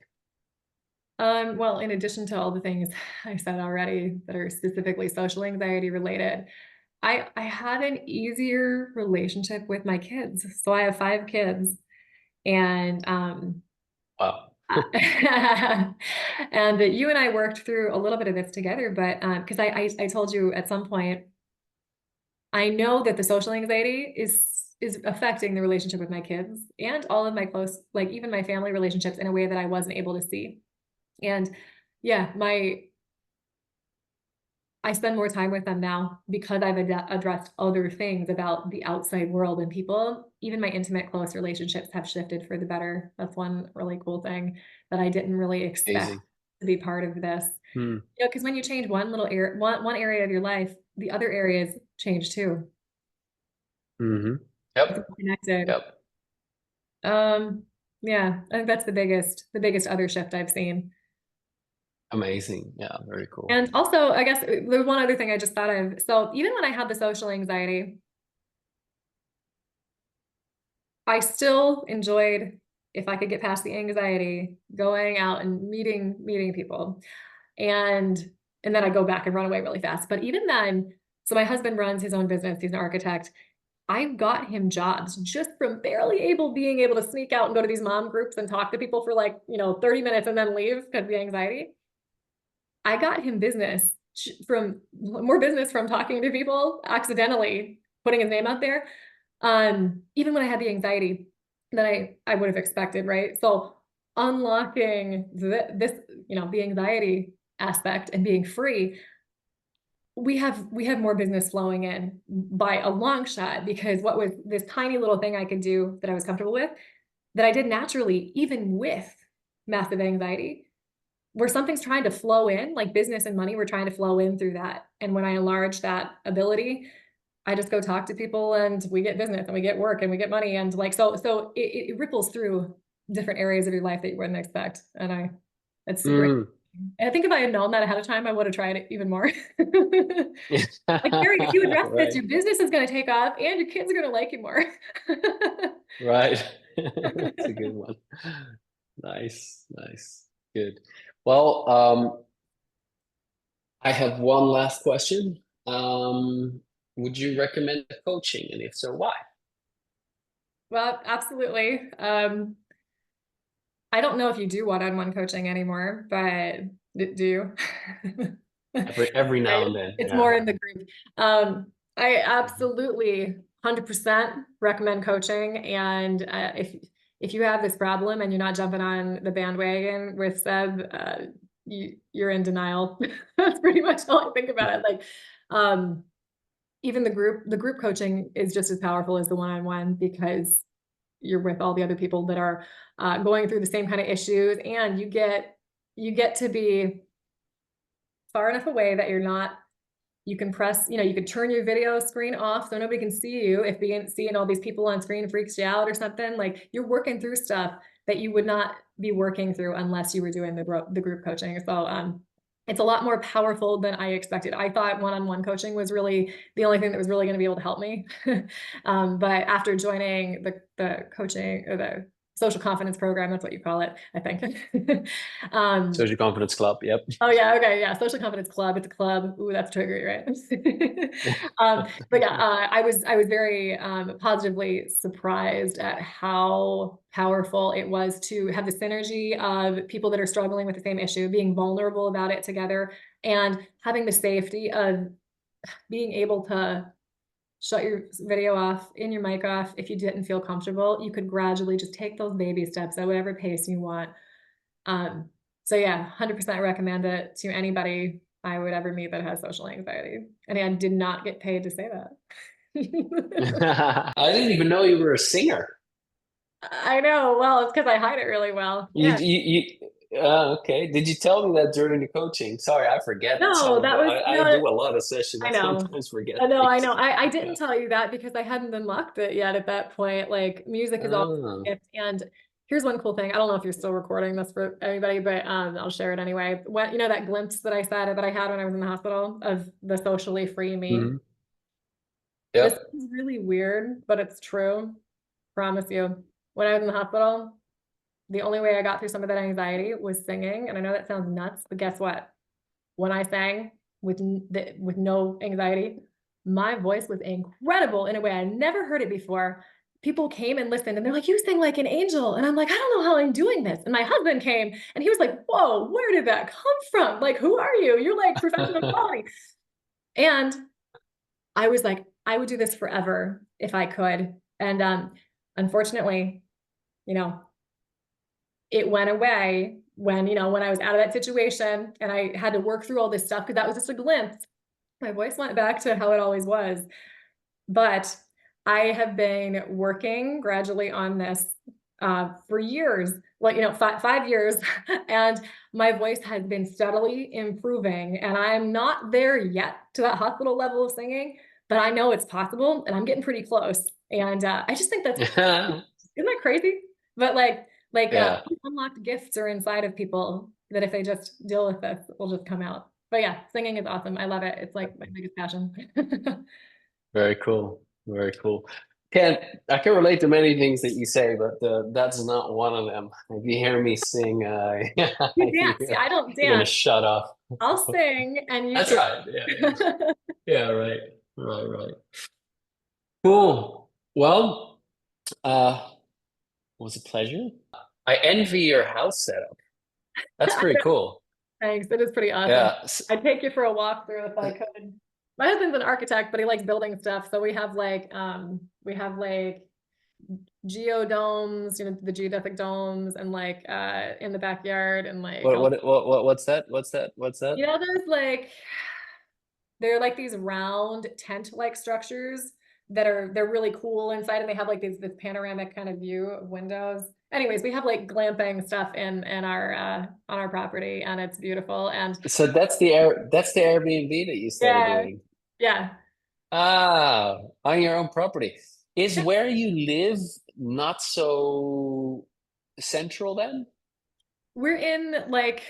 Well, in addition to all the things I said already that are specifically social anxiety related, I had an easier relationship with my kids. So I have 5 kids, and Wow. and that you and I worked through a little bit of this together, but because I told you at some point, I know that the social anxiety is affecting the relationship with my kids and all of my close, like even my family relationships, in a way that I wasn't able to see. And yeah, I spend more time with them now because I've addressed other things about the outside world and people. Even my intimate, close relationships have shifted for the better. That's one really cool thing that I didn't really expect Amazing. to be part of this. Hmm. Because when you change one little area, one area of your life, the other areas change too. Mm-hmm. It's Yep. all connected. Yep. Um, yeah, I think that's the biggest other shift I've seen. Amazing. Yeah. Very cool. And also, I guess there's one other thing I just thought of. So even when I had the social anxiety, I still enjoyed, if I could get past the anxiety, going out and meeting people. And and then I go back and run away really fast. But even then, So my husband runs his own business. He's an architect. I got him jobs just from barely being able to sneak out and go to these mom groups and talk to people for like, 30 minutes and then leave because of the anxiety. I got him from more business from talking to people accidentally, putting his name out there. Even when I had the anxiety that I would have expected, right? So unlocking this, the anxiety aspect and being free, we have more business flowing in by a long shot because what was this tiny little thing I could do that I was comfortable with that I did naturally, even with massive anxiety, where something's trying to flow in, like business and money were trying to flow in through that. And when I enlarge that ability, I just go talk to people and we get business and we get work and we get money. And like, so it ripples through different areas of your life that you wouldn't expect. And it's super. Mm. And I think if I had known that ahead of time, I would have tried it even more. Like, Gary, if you address this, Right. your business is going to take off and your kids are going to like you more. Right. That's a good one. Nice. Nice. Good. Well, I have one last question. Would you recommend coaching? And if so, why? Well, absolutely. I don't know if you do one-on-one coaching anymore, but do you? Every Right? now and then. It's Yeah. more in the group. I Mhm. absolutely 100% recommend coaching. And if you have this problem and you're not jumping on the bandwagon with Seb, you're in denial. That's pretty much all I think about it. Like, um, even the group coaching is just as powerful as the one-on-one because you're with all the other people that are going through the same kind of issues, and you get to be far enough away that you're not you can press, you could turn your video screen off so nobody can see you if being seeing all these people on screen freaks you out or something. Like you're working through stuff that you would not be working through unless you were doing the group coaching. So it's a lot more powerful than I expected. I thought one-on-one coaching was really the only thing that was really going to be able to help me. But after joining the coaching or the social confidence program, that's what you call it, I think. um, Social confidence club. Yep. Oh yeah, okay, yeah. Social confidence club. It's a club. Ooh, that's triggery, right? But yeah, I was very positively surprised at how powerful it was to have the synergy of people that are struggling with the same issue, being vulnerable about it together, and having the safety of being able to shut your video off, in your mic off if you didn't feel comfortable. You could gradually just take those baby steps at whatever pace you want. um, so yeah, 100% recommend it to anybody I would ever meet that has social anxiety. And I did not get paid to say that. I didn't even know you were a singer. I know. Well, it's because I hide it really well. You, Yeah. you, okay. Did you tell me that during the coaching? Sorry, I forget some No, of that the. was I no. do a lot of sessions. I I know. sometimes forget I know. I things. know. I Yeah. didn't tell you that because I hadn't unlocked it yet at that point. Like music is always Ah. a gift. And here's one cool thing. I don't know if you're still recording this for anybody, but I'll share it anyway. When that glimpse that I said that I had when I was in the hospital of the socially free me. Mhm. This Yep. is really weird, but it's true. Promise you. When I was in the hospital, the only way I got through some of that anxiety was singing. And I know that sounds nuts, but guess what? When I sang with no anxiety, my voice was incredible in a way I never heard it before. People came and listened and they're like, "You sing like an angel." And I'm like, "I don't know how I'm doing this." And my husband came and he was like, "Whoa, where did that come from? Like, who are you? You're like professional quality." And I was like, I would do this forever if I could. And unfortunately, you know, it went away when I was out of that situation and I had to work through all this stuff because that was just a glimpse. My voice went back to how it always was. But I have been working gradually on this for years, like, 5 years, and my voice has been steadily improving. And I'm not there yet to that hospital level of singing, but I know it's possible and I'm getting pretty close. And I just think that's, isn't that crazy? But Yeah. unlocked gifts are inside of people that if they just deal with this, will just come out. But yeah, singing is awesome. I love it. It's like my biggest passion. Very cool. Very cool. Can I can relate to many things that you say, but that's not one of them. If you hear me sing, You dance. Yeah, I don't you're gonna dance. shut off. I'll sing and you That's can. right. Yeah. Yeah. Right. Right, right. Cool. Well, it was a pleasure. I envy your house setup. That's pretty cool. Thanks. It is pretty awesome. Yeah. I'd take you for a walk through if I could. My husband's an architect, but he likes building stuff. So we have like geodomes, the geodesic domes and like in the backyard and like What's that? What's that? What's that? there's like they're like these round tent-like structures that they're really cool inside and they have like this panoramic kind of view of windows. Anyways, we have like glamping stuff in our on our property and it's beautiful. And So that's the Airbnb that you started yeah, doing. yeah. Ah, on your own property. Is where you live not so central then? We're in like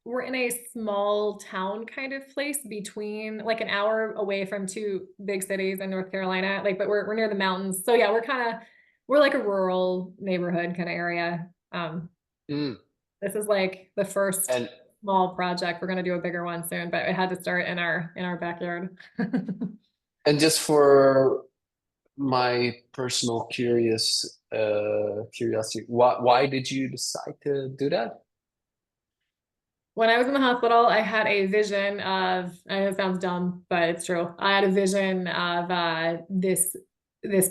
we're in a small town kind of place between like an hour away from two big cities in North Carolina. Like, but we're near the mountains. So yeah, we're like a rural neighborhood kind of area. Mm. This is like the first And small project. We're gonna do a bigger one soon, but it had to start in our backyard. and just for my personal curiosity, why did you decide to do that? When I was in the hospital, I had a vision of, I know it sounds dumb, but it's true. I had a vision of this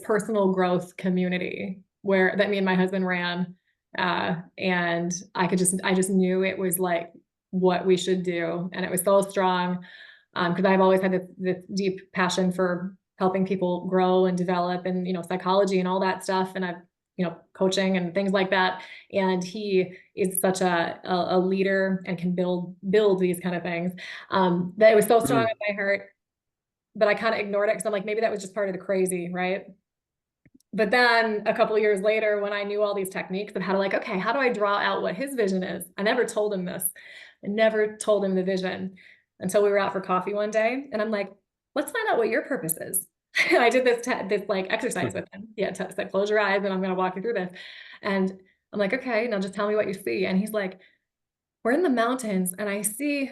personal growth community where that me and my husband ran. And I just knew it was like what we should do. And it was so strong. Because I've always had this deep passion for helping people grow and develop and, psychology and all that stuff. And I've, coaching and things like that. And he is such a leader and can build these kind of things. That it was so strong Mm. in my heart, but I kind of ignored it because I'm like, maybe that was just part of the crazy, right? But then a couple of years later, when I knew all these techniques of how to like, okay, how do I draw out what his vision is? I never told him this. I never told him the vision until we were out for coffee one day. And I'm like, let's find out what your purpose is. And I did this like exercise with him. Yeah, said, close your eyes and I'm going to walk you through this. And I'm like, okay, now just tell me what you see. And he's like, we're in the mountains and I see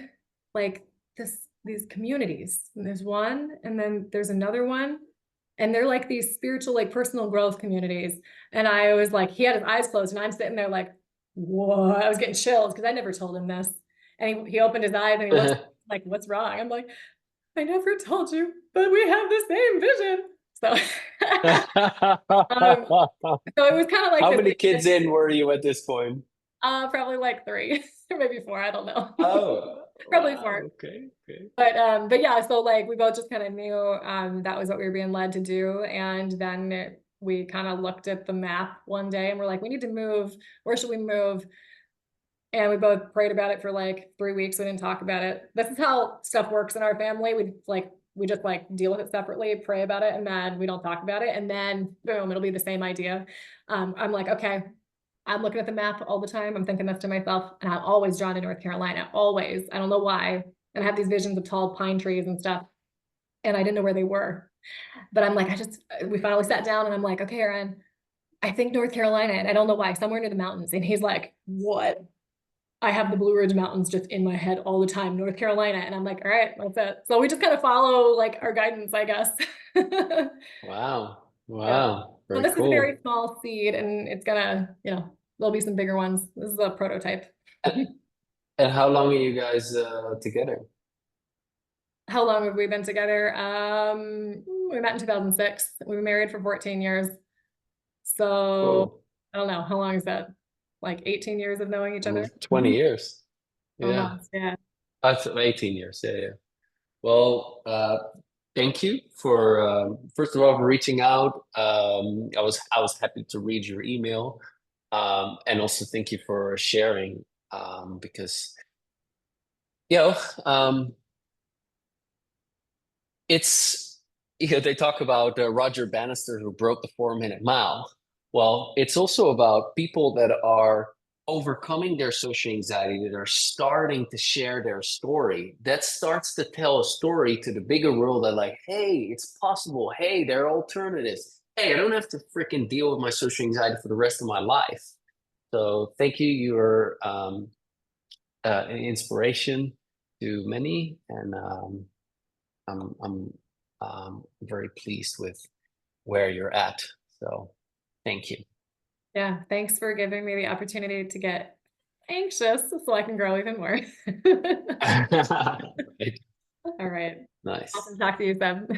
like these communities. And there's one and then there's another one. And they're like these spiritual, like personal growth communities. And I was like, he had his eyes closed and I'm sitting there like, whoa, I was getting chills because I never told him this. And he opened his eyes and he looks like, what's wrong? I'm like, I never told you, but we have the same vision. Um, so it was kind of like How this, many kids in were you at this point? probably like three or maybe four. I don't know. Oh, Probably wow. four. Okay, okay. But yeah, so like we both just kind of knew that was what we were being led to do. And then we kind of looked at the map one day and we're like, we need to move. Where should we move? And we both prayed about it for like 3 weeks. We didn't talk about it. This is how stuff works in our family. We just like deal with it separately, pray about it, and then we don't talk about it. And then boom, it'll be the same idea. I'm like, okay, I'm looking at the map all the time. I'm thinking this to myself, and I'm always drawn to North Carolina, always. I don't know why. And I have these visions of tall pine trees and stuff, and I didn't know where they were. But I'm like, we finally sat down, and I'm like, okay, Aaron, I think North Carolina, and I don't know why, somewhere near the mountains. And he's like, what? I have the Blue Ridge Mountains just in my head all the time, North Carolina. And I'm like, all right, that's it. So we just kind of follow like our guidance, I guess. Wow. Yeah. Wow. So Very this is a very cool. small seed and it's gonna, there'll be some bigger ones. This is a prototype. And how long are you guys together? How long have we been together? We met in 2006. We were married for 14 years. So Cool. I don't know. How long is that? Like 18 years of knowing each other? 20 years. Yeah. Almost, yeah. 18 years. Yeah, yeah. Well, thank you for first of all for reaching out. I was happy to read your email, and also thank you for sharing because you know it's they talk about Roger Bannister who broke the 4 minute mile. Well, it's also about people that are overcoming their social anxiety, that are starting to share their story, that starts to tell a story to the bigger world that like, hey, it's possible. Hey, there are alternatives. Hey, I don't have to freaking deal with my social anxiety for the rest of my life. So thank you. You're an inspiration to many, and I'm very pleased with where you're at. So thank you. Yeah, thanks for giving me the opportunity to get anxious so I can grow even more. Right. All right. Nice. Awesome talk to you, Seb.